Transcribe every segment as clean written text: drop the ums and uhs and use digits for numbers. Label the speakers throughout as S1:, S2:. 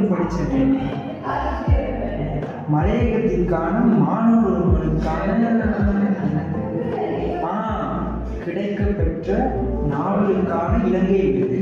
S1: படிச்சது மலையகத்திற்கான மாணவர்களுக்கான கிடைக்கப்பெற்ற நாவலுக்கான இலங்கை விருது.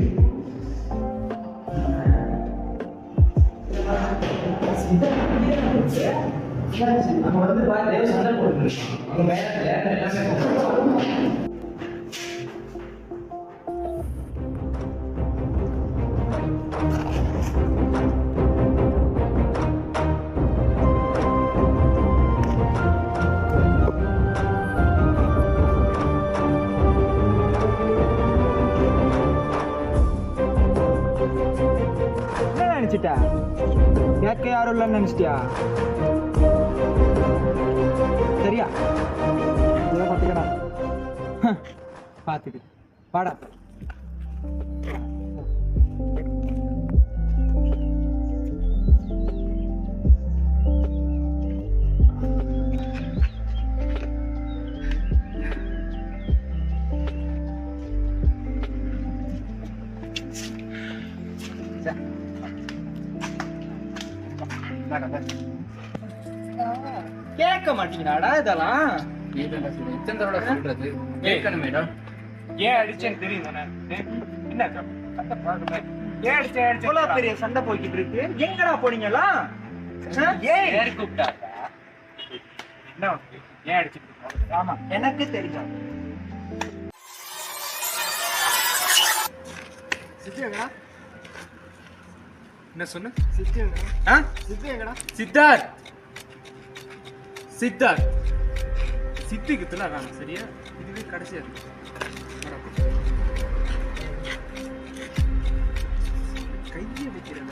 S1: கேட்க யாரும் இல்லைன்னு நினைச்சிட்டியா? சரியா பார்த்துக்கடா, பார்த்துக்கிட்டு பாடா. கேட்க மாட்டீங்களாடா இதெல்லாம்? ஏன் அடிச்சேன்னு தெரியும் தானே? என்ன பெரிய சண்டை போய்கிட்டு இருக்கு, எங்கடா போனீங்களா? ஏன் கூப்பிட்டா? ஏன் அடிச்சுட்டு? ஆமா எனக்கு தெரியும். என்ன சொன்ன? சித்தார்த் சித்தார்த் சித்திக்கு தில்லாங்க. சரியா? இதுவே கடைசியா இருக்கு. கையை வைக்கிறேன்.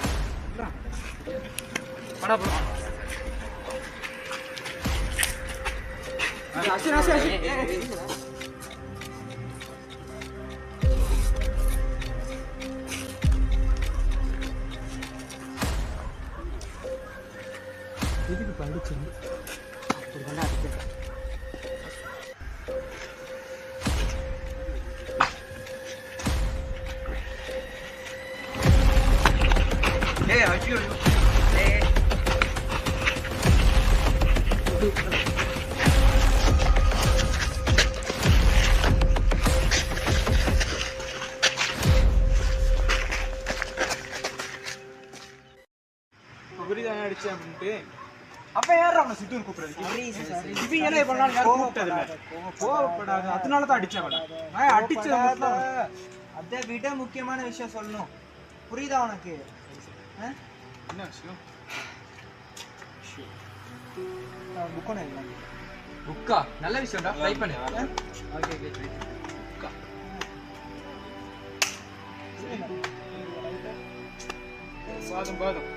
S1: எதுக்கு படிச்சு அடிச்சு அப்படின்ட்டு அப்ப யாரும் அவனை சித்தூர் கூப்பிடுறது கோவப்படாது, அதனாலதான் அடிச்சேன். அடிச்ச அதை விட முக்கியமான விஷயம் சொல்லணும். புரியுதா உனக்கு? என்ன விஷயம்? புக்கா நல்ல விஷயம்டா, ட்ரை பண்ணு. பாதம் பாதம்.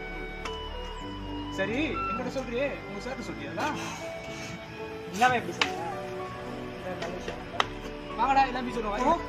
S1: சரி, என்னோட சொல்றியே, உங்க சார் சொல்றியா? எல்லாமே எப்படி சொல்ற? வாங்கடா, எல்லாமே சொல்றோம்.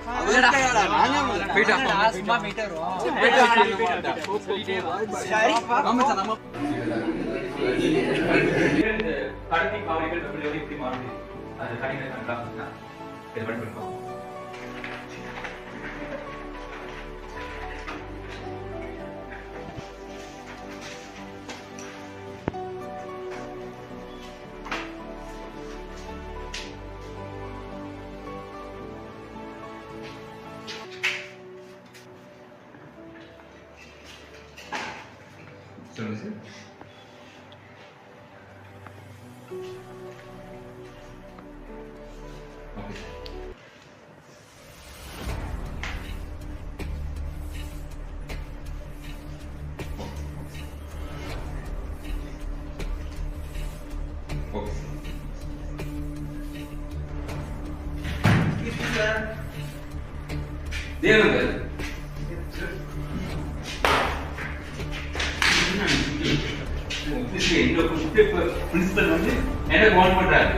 S1: பிரின்சிபல் வந்து என்ன கவுண்ட் பண்றாரு,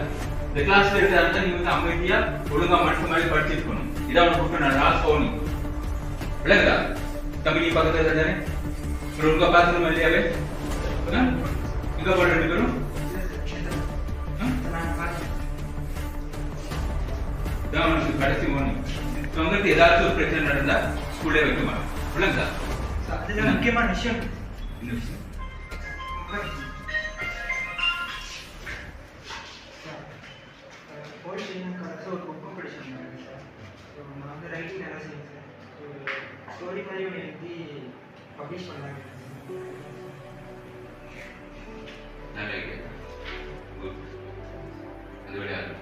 S1: இந்த கிளாஸ்ல எடுத்தா நீ வந்து அமைதியா ஒழுங்கா மட்டும் மாதிரி படிச்சிருக்கணும். இதான் அவனை கூப்பிட்டு நான் ராஸ் போகணும். விளங்குதா? தம்பி நீ பக்கத்துல தானே ஒழுங்கா பாத்துக்கணும் இல்லையாவே? இங்க போட்டு 2 பேரும் இதான் உனக்கு கடைசி வார்னிங். உங்களுக்கு ஏதாச்சும் ஒரு பிரச்சனை நடந்தா ஸ்கூல்லே வைக்க மாட்டோம். இல்லைங்க சார்?
S2: அதுல முக்கியமான விஷயம்
S1: என்ன விஷயம்?
S2: போயிட்டு கடைசியாக ஒரு புக்கு படிச்சிருந்தாங்க சார். ஸோ நான் வந்து ரைட்டிங் நல்லா செய்வேன் சார். ஸோ ஸ்டோரி மாதிரி ஒன்று எழுதி பப்ளிஷ் பண்ணாங்க.
S1: நல்ல ஐடியா. குட். அது விளையாடு.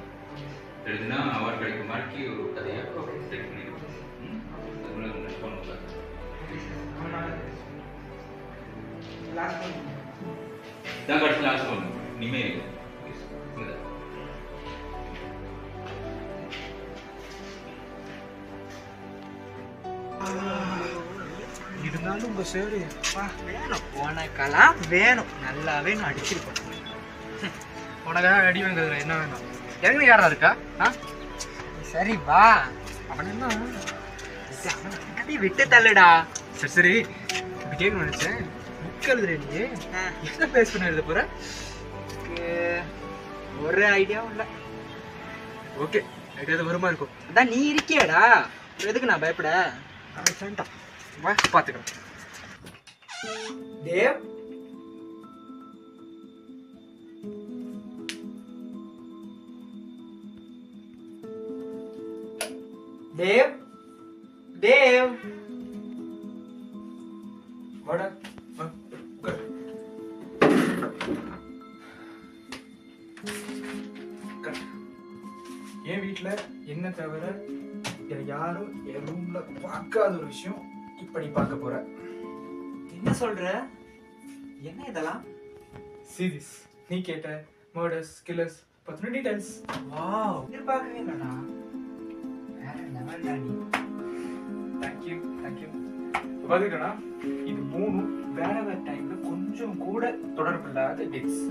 S1: எழுதுனா அவார்ட் கிடைக்க மாதிரி ஒரு கதையை செட் பண்ணிடுவோம். அதுக்குள்ள உங்களுக்கு ஃபோன் உட்காந்து.
S2: லாஸ்ட் ஒன்
S1: தான் கடைசி லாஸ்ட் ஒன். இனிமே
S2: இருந்தாலும் உங்க சார் வேணும் உனக்கெல்லாம் வேணும் நல்லாவே நான் அடிச்சிருப்பேன்.
S3: உனக்காக அடி வாங்குறதுல என்ன வேணும்? எனக்கு யாரா இருக்கா?
S2: சரி வா.
S3: அவன் என்ன
S2: அவனை விட்டு தள்ளுடா.
S3: சரி சரி இப்படி கேட்கணும் நினைச்சேன். புக் எழுதுற நீ என்ன பேஸ் பண்ண எழுத போற?
S2: ஒரு ஐடியாவும் இல்லை.
S3: ஓகே ஐடியா வருமா இருக்கும்.
S2: அதான் நீ இருக்கியாடா, எதுக்கு நான் பயப்பட?
S3: வா பார்த்துக்கிறேன்.
S2: தேவ் தேவ் தேவ்
S3: வாடா என் வீட்டில் என்ன தவிர யாரும் என் ரூம்ல பார்க்காத ஒரு விஷயம் இப்ப நீ பார்க்க போற.
S2: என்ன சொல்ற? என்ன இதெல்லாம்?
S3: சீரிஸ் நீ கேட்ட மர்டர்ஸ் கில்லர்ஸ் பத்தின டீடைல்ஸ்.
S2: வாவ், எதிர்பார்க்கவே இல்லடா. வேற லெவல் டா நீ.
S3: Thank you thank you. பாத்துக்கடா, இது மூணு வேற வேற டைம்ல கொஞ்சம் கூட தொடர்பு இல்லாத டேட்ஸ்.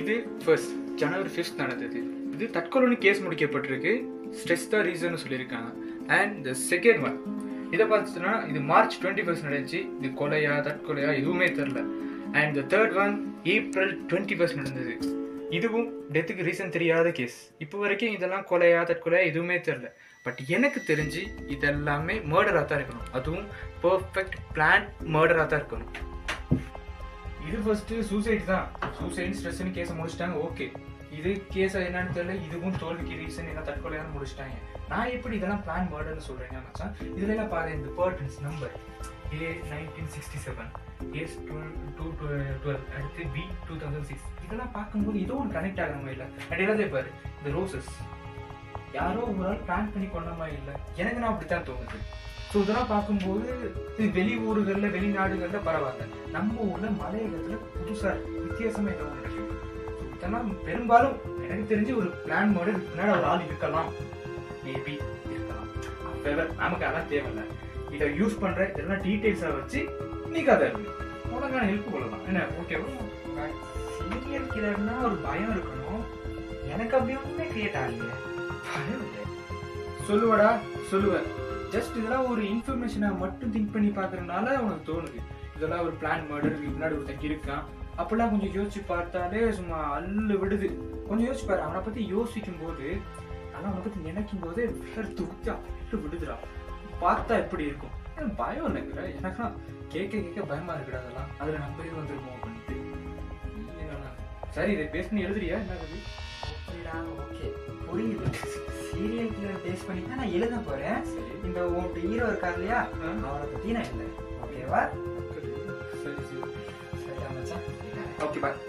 S3: இது ஃபர்ஸ்ட் ஜனவரி 5 நடந்தது. இது தற்கொலை கேஸ் முடிக்கப்பட்டிருக்கு. ஸ்ட்ரெஸ் தான் ரீசன் சொல்லியிருக்காங்க. அண்ட் த செகண்ட் ஒன் இதை பார்த்துட்டோன்னா இது மார்ச் 21 நடந்துச்சு. இது கொலையா தற்கொலையா எதுவுமே தெரில. And the third one April 21 நடந்தது. இதுவும் டெத்துக்கு ரீசன் தெரியாத கேஸ். இப்போ வரைக்கும் இதெல்லாம் கொலையா தற்கொலையா எதுவுமே தெரில. பட் எனக்கு தெரிஞ்சு இதெல்லாமே மர்டராக தான் இருக்கணும். அதுவும் பர்ஃபெக்ட் பிளான் மர்டராக தான் இருக்கணும். இது ஃபர்ஸ்ட் சூசைட் தான். சூசைட் ஸ்ட்ரெஸ்ன்னு கேஸை முடிச்சிட்டாங்க. ஓகே, இது கேஸை என்னன்னு தெரியல. இதுவும் தோல்விக்கு ரீசன் என்ன தற்கொலையான்னு முடிச்சிட்டாங்க. நான் எப்படி இதெல்லாம் பிளான் மர்டர்னு சொல்றேன் மச்சான்? இதுல எல்லாம் பாரு, இந்த பர்டன்ஸ் நம்பர் A 1967, A 2012, அடுத்து B 2006 இதெல்லாம் பார்க்கும்போது ஏதோ ஒரு கனெக்ட் ஆகிற மாதிரி இல்லை. அண்ட் எல்லாத்தையும் பாரு, இந்த ரோசஸ் யாரோ ஒரு ஆள் பிளான் பண்ணி கொண்ட மாதிரி இல்லை. எனக்கு நான் அப்படித்தான் தோணுது. ஸோ இதெல்லாம் பார்க்கும்போது இது வெளி ஊர்களில் வெளிநாடுகளில் பரவாயில்ல, நம்ம ஊர்ல மலையகத்துல புதுசா வித்தியாசமா ஏதோ ஒன்று இருக்கு. இதெல்லாம் பெரும்பாலும் எனக்கு தெரிஞ்சு ஒரு பிளான் மர்டர் முன்னாடி ஒரு ஆள் இருக்கலாம். மேபி இருக்கலாம். நமக்கு அதான் தேவையில்லை. இதை யூஸ் பண்ற இதெல்லாம் டீடைல்ஸா வச்சு நீ கதை இருக்கு உனக்கான ஹெல்ப் கொள்ளலாம். என்ன ஓகேவா?
S2: சீரியல் கில்லர்னா ஒரு பயம் இருக்கணும். எனக்கு அப்படி ஒண்ணுமே கிரியேட் ஆகல. பயம் இல்லை.
S3: சொல்லுவடா சொல்லுவேன். ஜஸ்ட் இதெல்லாம் ஒரு இன்ஃபர்மேஷனை மட்டும் திங்க் பண்ணி பாக்குறதுனால உனக்கு தோணுது இதெல்லாம் ஒரு பிளான் மர்டர், முன்னாடி ஒருத்தன் இருக்கான் அப்பெல்லாம் கொஞ்சம் யோசிச்சு பார்த்தாலே சும்மா அல்லு விடுது. கொஞ்சம் யோசிச்சு பாரு, அவனை பத்தி யோசிக்கும் போது ஆனா அவனை பத்தி நினைக்கும் போதே வேறு துடிச்சா விடுதுடா. பார்த்தா எப்படி இருக்கும்? பயம் இல்லைங்கிற எனக்கா கேட்க கேட்க பயமா இருக்குடா. அதெல்லாம் அதுல நம்ம பேர் வந்துருமோ பண்ணிட்டு. சரி, இதை பேஸ் பண்ணி எழுதுறியா? என்ன
S2: ஓகே புரியுது. சீரியல் கில்லர் பேஸ் பண்ணி தான் நான் எழுத போறேன். இந்த ஹீரோ இருக்கார் இல்லையா, அவரை பத்தி நான் எழுதுறேன். ஓகேவா?
S3: சரி சரி
S2: சரியா மச்சான்?
S3: Okay bye.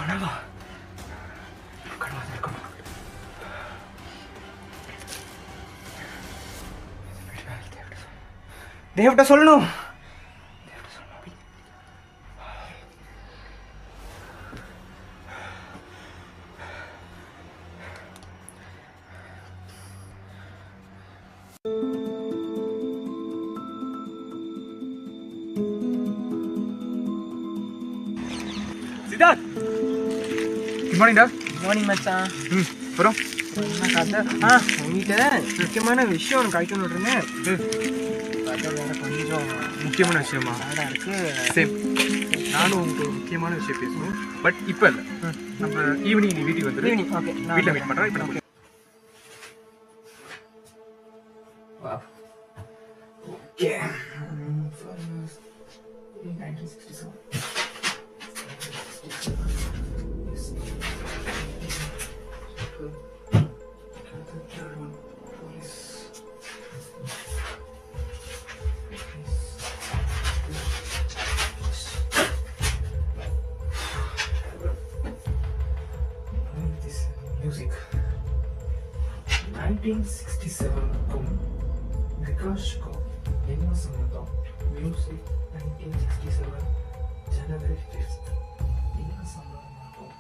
S2: கனவா கனவா இருக்கணும். தேவட்ட சொல்லணும்.
S3: சித்தார்த், குட் மார்னிங் டா.
S2: மார்னிங் மச்சான்.
S3: அப்புறம்
S2: என்ன கதை? உங்ககிட்ட முக்கியமான விஷயம் ஒன்று கழிக்கணும் இருந்தேன். கதை வேற கொஞ்சம்
S3: முக்கியமான விஷயமா?
S2: ஹார்டாக இருக்கு.
S3: சேம், நானும் உங்களுக்கு ஒரு முக்கியமான விஷயம் பேசணும். பட் இப்போ இல்லை, நம்ம ஈவினிங் நீ வீட்டுக்கு வந்துடு.
S2: ஈவினிங் ஓகே,
S3: வீட்டில் மீட் பண்ணுறேன். இப்போ நம்ம
S2: ஓகே. 1967. Music 1967க்கும் விகாஷ்க்கும் என்ன சம்பந்தம்? மியூசிக் 1967 ஜனவரி 5th என்ன சம்பந்தம் ஆகும்?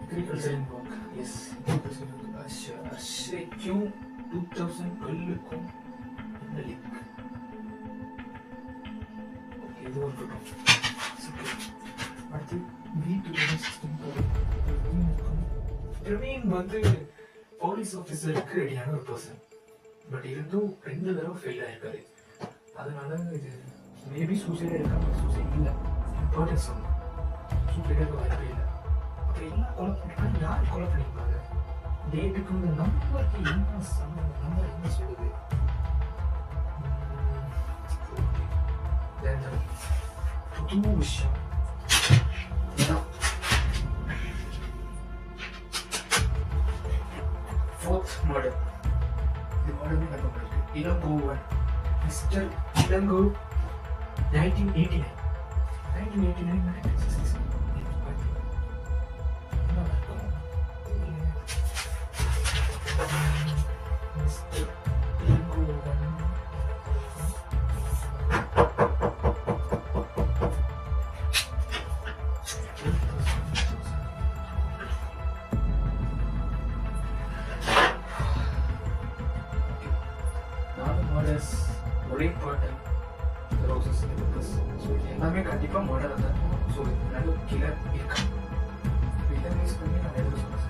S2: அக்ரிகல்ச்சரிங் ஒர்க். எஸ், அஷ்ரேக்கும் 2012க்கும் என்ன லிங்க்? இது ஒரு கூட்டம். அடுத்து பிரவீன் வந்து போலீஸ் ஆஃபீஸருக்கு ரெடியான ஒரு பர்சன். பட் இருந்தும் 2 தடவை ஃபெயில் ஆயிருக்காரு. அதனால இது மேபி சூசைட் இருக்காங்க. சூசைட் இல்லை, இம்பார்ட்டன்ஸ் ஒன்று. சூசைட் இருக்க வாய்ப்பே இல்லை. அப்புறம் எல்லாம் கொலை பண்ணிருக்காங்க. யார் கொலை பண்ணியிருப்பாங்க? டேட்டுக்கு இந்த நம்பருக்கு என்ன சம்பந்தம்? நம்பர் என்ன சொல்லுது? புது விஷயம் ஃபோர்த் மர்டர். இது மர்டர் நடந்திருக்கு. இளங்கோவன், மிஸ்டர் இளங்கோ, 1989. 1989 மிஸ்டர் இளங்கோவன். ஒரே பாட்டன் ரோசஸ் ஸோ எல்லாமே கண்டிப்பாக மர்டர் தான். ஸோ நல்ல கிளர் இருக்கான். வில்லன் யூஸ் பண்ணி நான் எதுவும் சொல்ல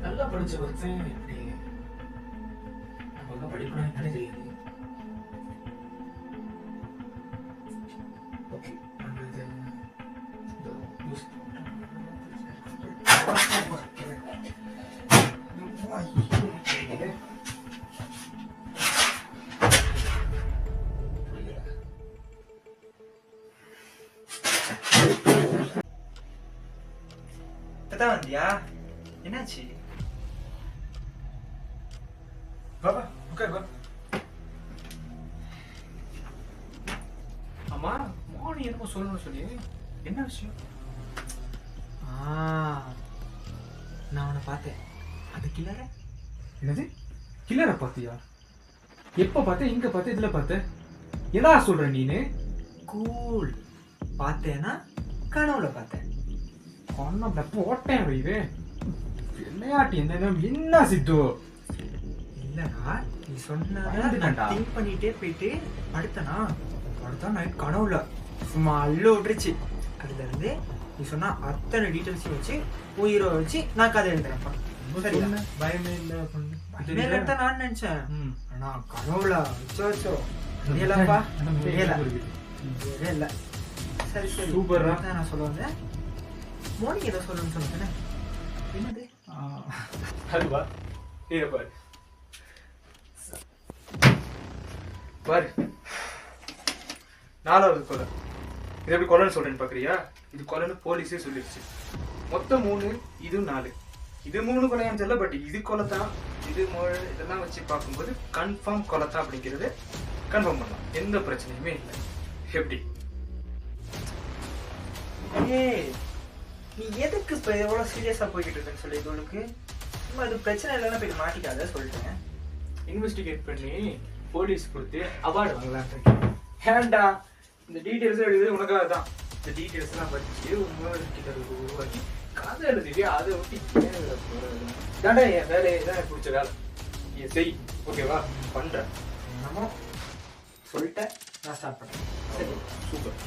S2: நல்லா படிச்ச ஒருத்தன் எப்படி நம்ம படிக்கணும் என்னன்னு தெரியுது. ஓகே, இப்பதான் வந்தியா? என்னாச்சு?
S3: பாபா உட்கார் பா. அம்மா மார்னிங் என்னமோ சொல்லணும்னு சொல்லி, என்ன விஷயம்?
S2: நான் அவனை பார்த்தேன். அது கிளற.
S3: என்னது கில்லரை பார்த்தியா? எப்போ பார்த்த? எங்க பார்த்த? இதுல பார்த்த? என்னடா சொல்ற நீனு?
S2: கூல். பார்த்தேன்னா கனவுல பார்த்தேன்.
S3: கண்ணை போட்டேன் வைவே. விளையாட்டு என்ன சித்து?
S2: இல்லடா, நீ சொன்னதை
S3: பயந்துட்டேன்டா.
S2: நான் திங்க் பண்ணிட்டே போயிட்டு அடுத்தனா நைட் கனவுல சும்மா அள்ள விட்டுருச்சு. அதுல இருந்து நீ சொன்னா அத்தனை டீட்டெயில்ஸையும் வச்சு உயிரை வச்சு நான் கதை எழுதுறேன்ப்பா. பயமே இல்லை
S4: பயமே நான் நினைச்சேன். ஆனா கனவுல வச்சோ தெரியலப்பா, தெரியல இல்ல. சரி சரி
S2: சூப்பர்.
S4: நான் சொல்ல வந்தேன், மோனி ஏதோ சொல்லணும்னு சொன்னேன். என்னது?
S3: அதுவா இதை பாரு பாரு, 4வது கொலை. இது எப்படி கொலைன்னு சொல்றேன்னு பாக்குறியா? இது கொலைன்னு போலீஸே சொல்லிடுச்சு. மொத்தம் 3, இது 4. இது 3 கொலையான்னு தெரியல, பட் இது கொலை தான். இது இதெல்லாம் வச்சு பார்க்கும்போது கன்ஃபார்ம் கொலை தான் அப்படிங்கிறது கன்ஃபார்ம் பண்ணலாம். எந்த பிரச்சனையுமே இல்லை. எப்படி?
S4: ஏய், நீ எதுக்கு இப்ப எவ்வளவு சீரியஸா போய்கிட்டு இருக்குன்னு சொல்லி உனக்கு சும்மா இது பிரச்சனை இல்லைன்னா போய் மாட்டிக்காத சொல்லிட்டேன்.
S3: இன்வெஸ்டிகேட் பண்ணி போலீஸ் கொடுத்து அவார்டு வாங்கலாம். ஏன்டா இந்த டீட்டெயில்ஸ் எழுதுறது உனக்காக தான். இந்த டீட்டெயில்ஸ் எல்லாம் வச்சு கிட்ட உருவாக்கி கதை எழுதிட்டு அதை ஒட்டி தாண்டா என் வேலையை தான் எனக்கு பிடிச்ச வேலை. நீ செய், ஓகேவா? பண்றேன்.
S4: என்னமோ சொல்லிட்டேன், நான் ஸ்டார்ட் பண்ணேன். சரி
S3: சூப்பர்.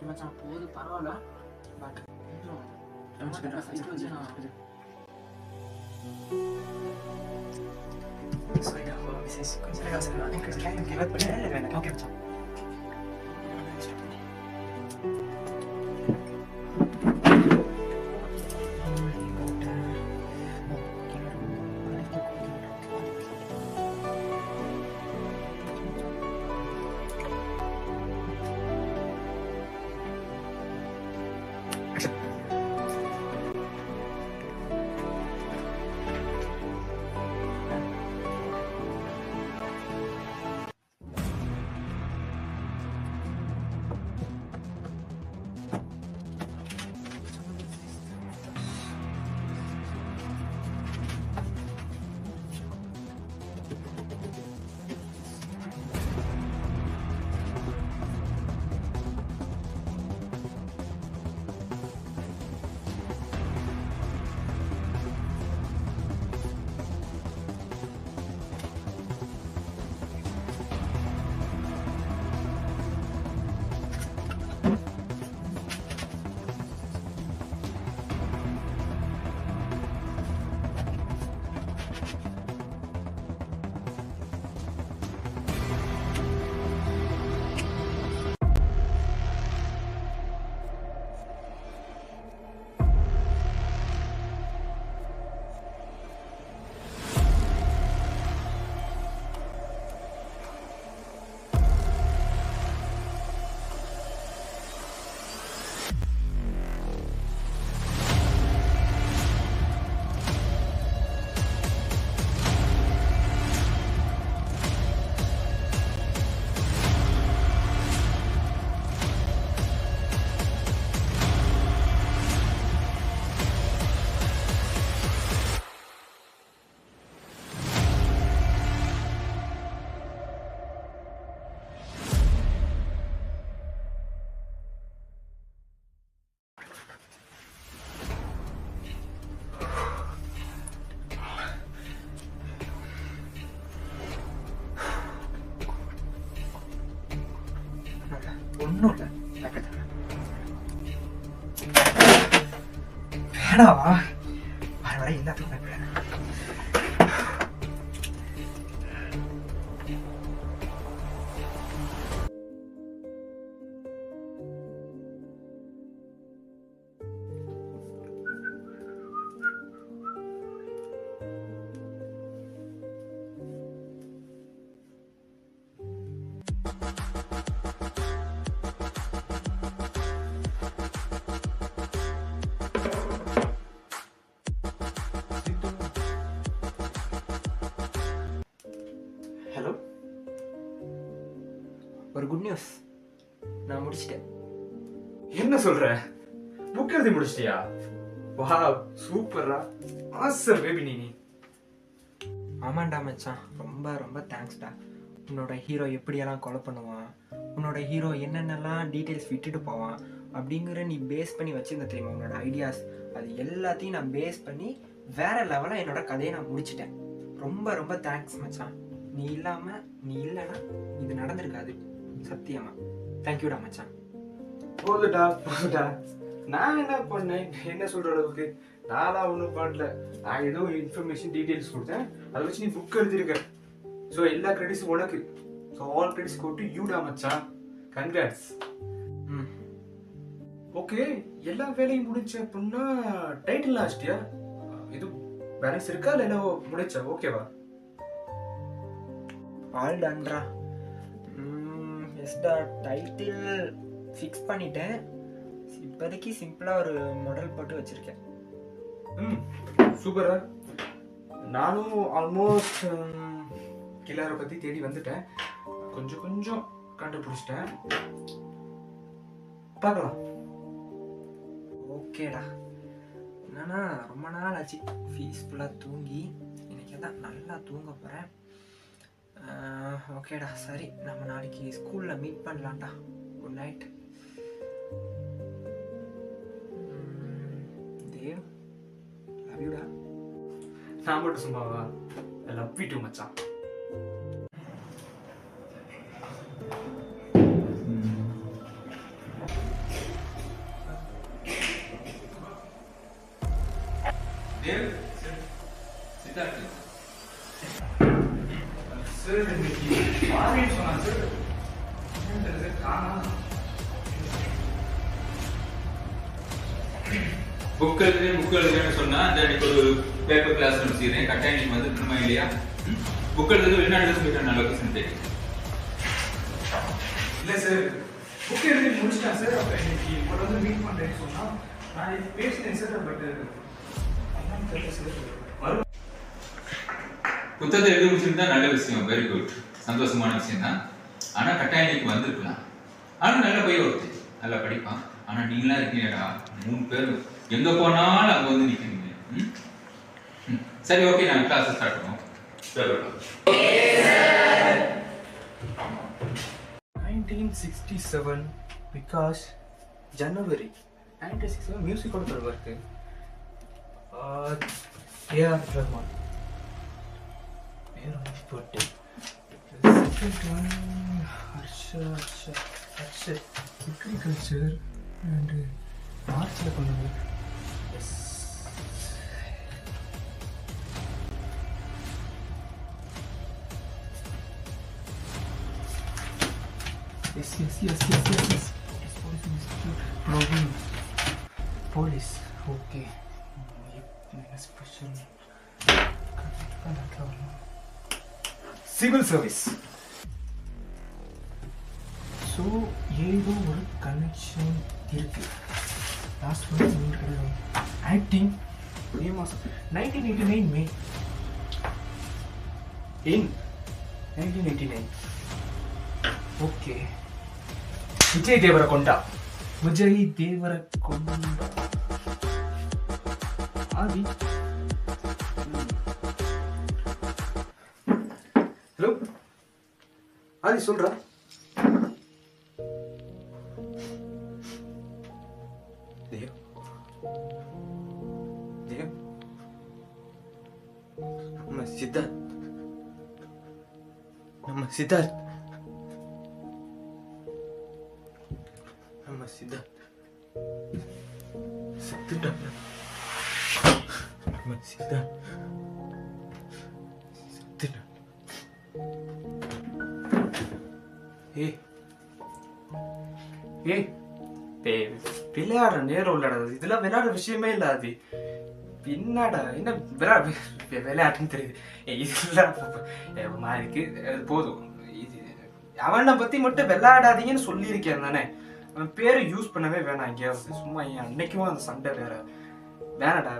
S4: மச்சான் போது பரவாயில்ல, பட் ஒன்றும் இல்லை வேணாவா வர வர எல்லாத்துக்கும் பயப்பட. ஹலோ, ஒரு குட் நியூஸ், நான் முடிச்சிட்டேன்.
S3: என்ன சொல்ற? புக் எழுதி முடிச்சிட்டியா? வாவ், சூப்பர்ரா, ஆசம் பேபி நீ.
S4: ஆமாண்டா மச்சான், ரொம்ப ரொம்ப தேங்க்ஸ்டா. உன்னோட ஹீரோ எப்படியெல்லாம் கொலை பண்ணுவான், உன்னோட ஹீரோ என்னென்னலாம் டீட்டெயில்ஸ் விட்டுட்டு போவான் அப்படிங்கிற நீ பேஸ் பண்ணி வச்சிருந்த தெரியுமா உன்னோட ஐடியாஸ், அது எல்லாத்தையும் நான் பேஸ் பண்ணி வேற லெவலாக என்னோட கதையை நான் முடிச்சிட்டேன். ரொம்ப ரொம்ப தேங்க்ஸ் மச்சான். நீ இல்லைன்னா இது நடந்திருக்காது, சத்தியமா. தேங்க்யூடா மச்சான்.
S3: போதுடா போதுடா, நான் என்ன பண்ணேன்? என்ன சொல்ற அளவுக்கு நான்லாம் ஒன்றும் பண்ணல. நான் ஏதோ இன்ஃபர்மேஷன் டீட்டெயில்ஸ் கொடுத்தேன், அதை வச்சு நீ புக் எழுதிருக்க. ஸோ எல்லா கிரெடிட்ஸும் உனக்கு. So all credits go to யூடா மச்சான். கன்கிராட்ஸ். ஓகே, எல்லா வேலையும் முடிச்ச அப்படின்னா டைட்டில் ஆச்சிட்டியா? இது பேலன்ஸ் இருக்கா இல்லை என்ன முடிச்சா? ஓகேவா?
S4: ஆல் டன்ரா. எஸ்டா, டைட்டில் ஃபிக்ஸ் பண்ணிட்டேன். இப்போதைக்கு சிம்பிளாக ஒரு மாடல் போட்டு வச்சுருக்கேன்.
S3: சூப்பரா. நானும் ஆல்மோஸ்ட் கில்லரை பற்றி தேடி வந்துட்டேன், கொஞ்சம் கொஞ்சம் கண்டுபிடிச்சிட்டேன். பார்க்கலாம்.
S4: ஓகேடா. என்னன்னா ரொம்ப நாள் ஆச்சு பீஸ்ஃபுல்லாக தூங்கி, இன்னைக்கு தான் நல்லா தூங்க போகிறேன். ஓகேடா, சரி, நம்ம நாளைக்கு ஸ்கூலில் மீட் பண்ணலாம்டா. Good night. தேவ், லவ் யூடா.
S3: நான் மட்டும் சும்மாவா? லவ் யூ டூ மச்சான்.
S1: தேவ், சித்தார்த்
S3: சார், இன்னைக்கு மாறின்னு சொன்னான் சார்.
S1: புக் எழுதுன்னு சொன்னா அந்த அன்னைக்கு ஒரு பேப்பர் கிளாஸ் செய்யறேன், கட்டாயம் நீங்க வந்து திரும்ப இல்லையா? புக் எழுதுறது வெளிநாடு சொல்லிட்டு நான் லொகேஷன் தெரியும்.
S3: இல்லை சார், புக் எழுதி முடிச்சிட்டேன் சார். அப்போ இன்னைக்கு இப்போ வந்து மீட் பண்ணுறேன்னு சொன்னால் நான் இது பேசினேன் சார். பட் என்னன்னு தெரியல சார். வரும்.
S1: புத்தகத்தை எழுதி முடிச்சிருந்தா நல்ல விஷயம், வெரி குட், சந்தோஷமான விஷயம் தான். ஆனா கட்டாயம் இன்னைக்கு வந்திருக்கலாம். ஆனா நல்லா போய் ஒருத்தர் நல்லா படிப்பான். ஆனா நீங்களா இருக்கீங்கடா 3 பேர், எங்க போனாலும் அங்க வந்து நிக்கிறீங்க. சரி, ஓகே, நான் கிளாஸ் ஸ்டார்ட் பண்ணுவோம்.
S3: 1967 பிகாஸ் ஜனவரி 1967 மியூசிக்கோட தொடர்பு இருக்கு. AR Rahman birthday. Second one Harsha agriculture and மார்ச்சில் கொண்டு. எஸ், police. Okay. Special. Civil service. So, ஏதோ ஒரு கனெக்ஷன் இருக்கு. லாஸ்ட் ஒன் ஆக்டிங் மே மாதம் 1989 May. In 1989. Okay. Vijay Deverakonda. Aadhi. Hello Aadhi, சொல்றா. தேவ் தேவ் நம்ம சித்தார்த்
S2: சித்தார்த் செத்துட்டாங்க. சித்தார்த் செத்துட்டான். ஏய் ஏய் விளையாடுற நேரம் இல்லடா, இதெல்லாம் விளையாடுற விஷயமே இல்ல. அது என்னடா என்ன விளையாட்டுன்னு தெரியுது. இதெல்லாம் இருக்கு, அது போதும். இது அவனை பத்தி மட்டும் விளையாடாதீங்கன்னு சொல்லியிருக்கேன் தானே. அவன் பேரை யூஸ் பண்ணவே வேணாம் எங்கேயாவது. சும்மா என் அன்னைக்குமா அந்த சண்டை வேற வேணாடா.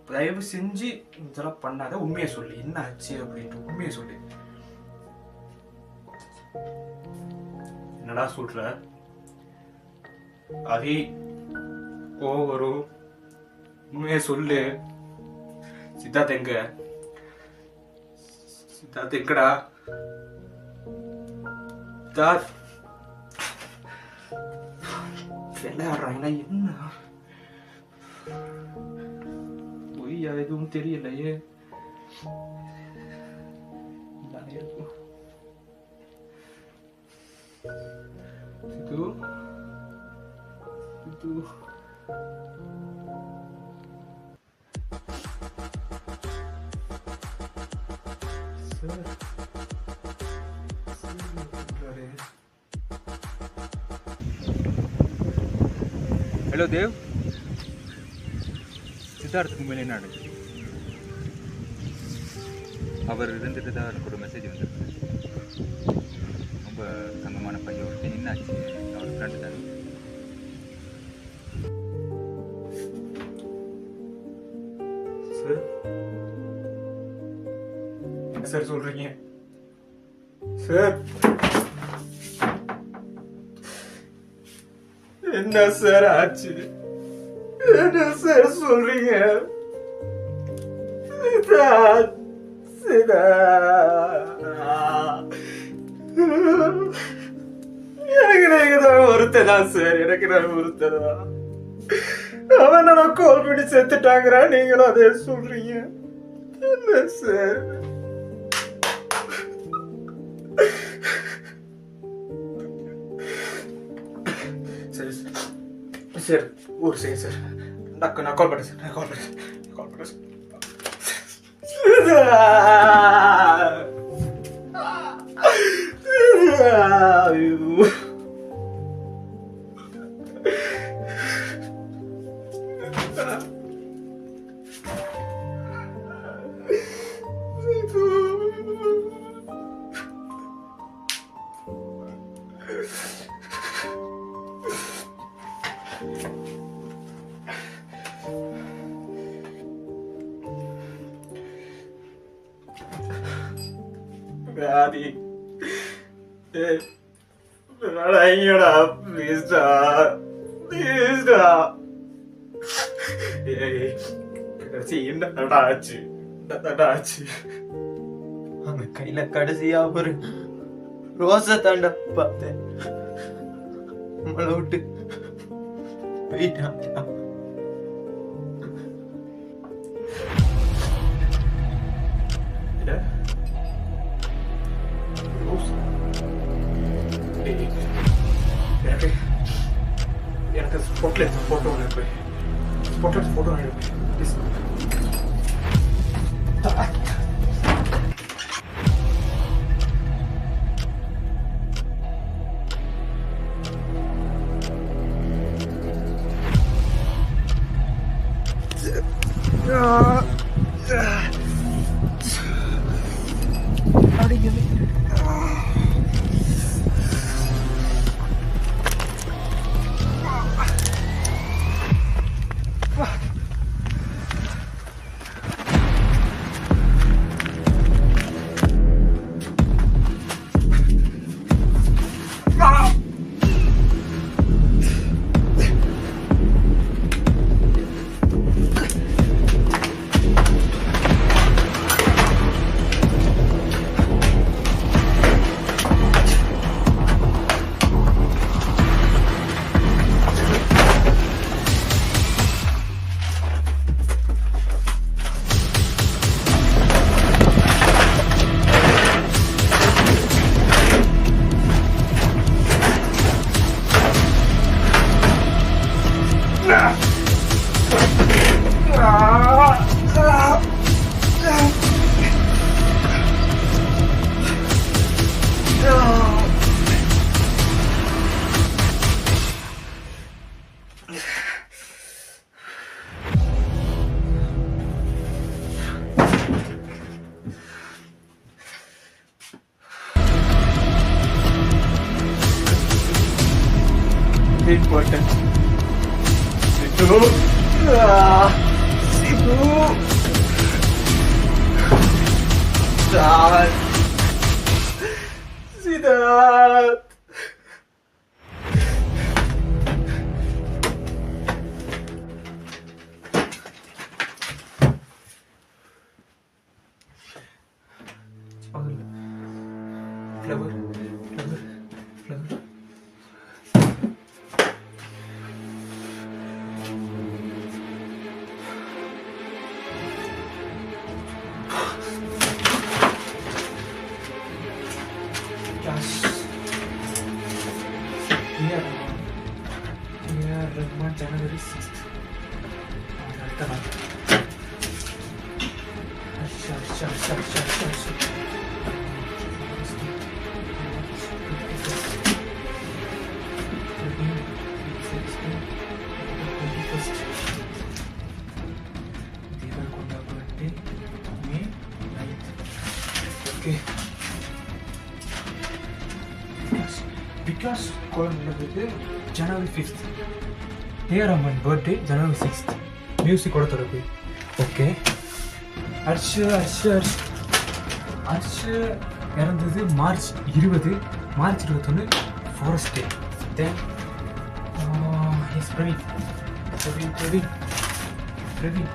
S2: தயவு செஞ்சு இதெல்லாம் பண்ணாத. உண்மையை சொல்லு, என்ன ஆச்சு அப்படின்ட்டு உண்மையை சொல்லு. என்னடா சொல்ற? அதே வரும், உண்மையை சொல்லு. சித்தார்த் எங்க? சித்தார்த் எங்கடா? சித்தார்த் விளையாடுறாங்கன்னா என்ன பொய்யா எதுவும் தெரியலையே. சித்து சித்து
S1: ஹலோ தேவ், சித்தார்த்துக்கு மேலே என்ன நடக்குது? அவர் இருந்துட்டு தான் எனக்கு ஒரு மெசேஜ் வந்திருக்கு. ரொம்ப தங்கமான பையன் ஒருத்தன். என்னாச்சு? அவர் ஃப்ரெண்டு தானே.
S2: சார் சொல்றீங்க சார்? என்ன சார் ஆச்சு? என்ன சார் சொல்றீங்க? எனக்கு நீங்க தான் ஒருத்ததான் சார். எனக்கு நான் ஒருத்ததான். அவன் நான் கால் பண்ணி செத்துட்டாங்கிறா, நீங்களும் அதே சொல்றீங்க. என்ன சார்? சரி சார், ஒரு செகண்ட் சார். நான் கால் பண்ணுறேன் சார். நான் கால் பண்ணுறேன் சார். Daddy, ஐயோடா ப்ளீஸ்டா ப்ளீஸ்டா. என்னடா ஆச்சு? என்னடா ஆச்சு?
S5: அந்த கையில கடைசியா ஒரு ரோசை தாண்டா பார்த்தேன். நம்மளை விட்டு போயிட்டான்.
S2: எனக்கு ஸ்பாட்ல போட்டோ அனுப்பு. ஸ்பாட்ல போட்டோ அனுப்பு ப்ளீஸ்.
S5: பர்த்டேன்னு போட்டேன். Sidhu Sidhu Siddharth
S2: flower flower flower January 6th. அடுத்த நாள். Because January 5th. Rehman birthday January 6th. Music oda thodabu. Okay. Arsh இறந்தது மார்ச் 20 மார்ச் 21 ஃபாரஸ்ட் டே. தென் பிரவீன்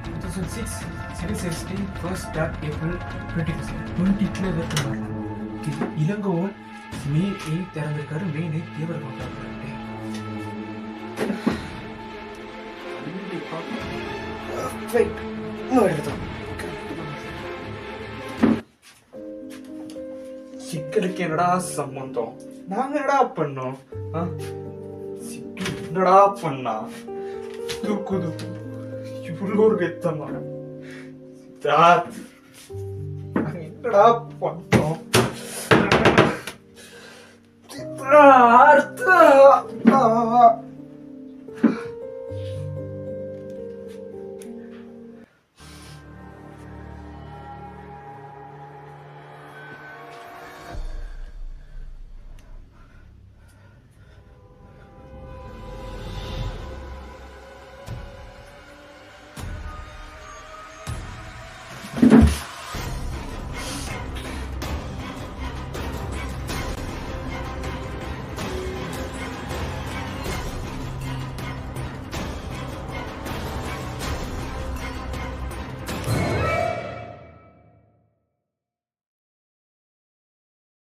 S2: 2006 7/16 first start April 20 வரலாம். இளங்கோவன் மே 8 இறந்திருக்காரு. மே 9 தேவர் கொண்டாடுறாரு. சிக்கலுக்கு என்னடா சம்பந்தம்? நாங்க என்னடா பண்ணோம்? சிக்கல் என்னடா பண்ணா? தூக்குது இவ்வளோ ஒரு வெத்தமா நாங்க என்னடா பண்ணோம்?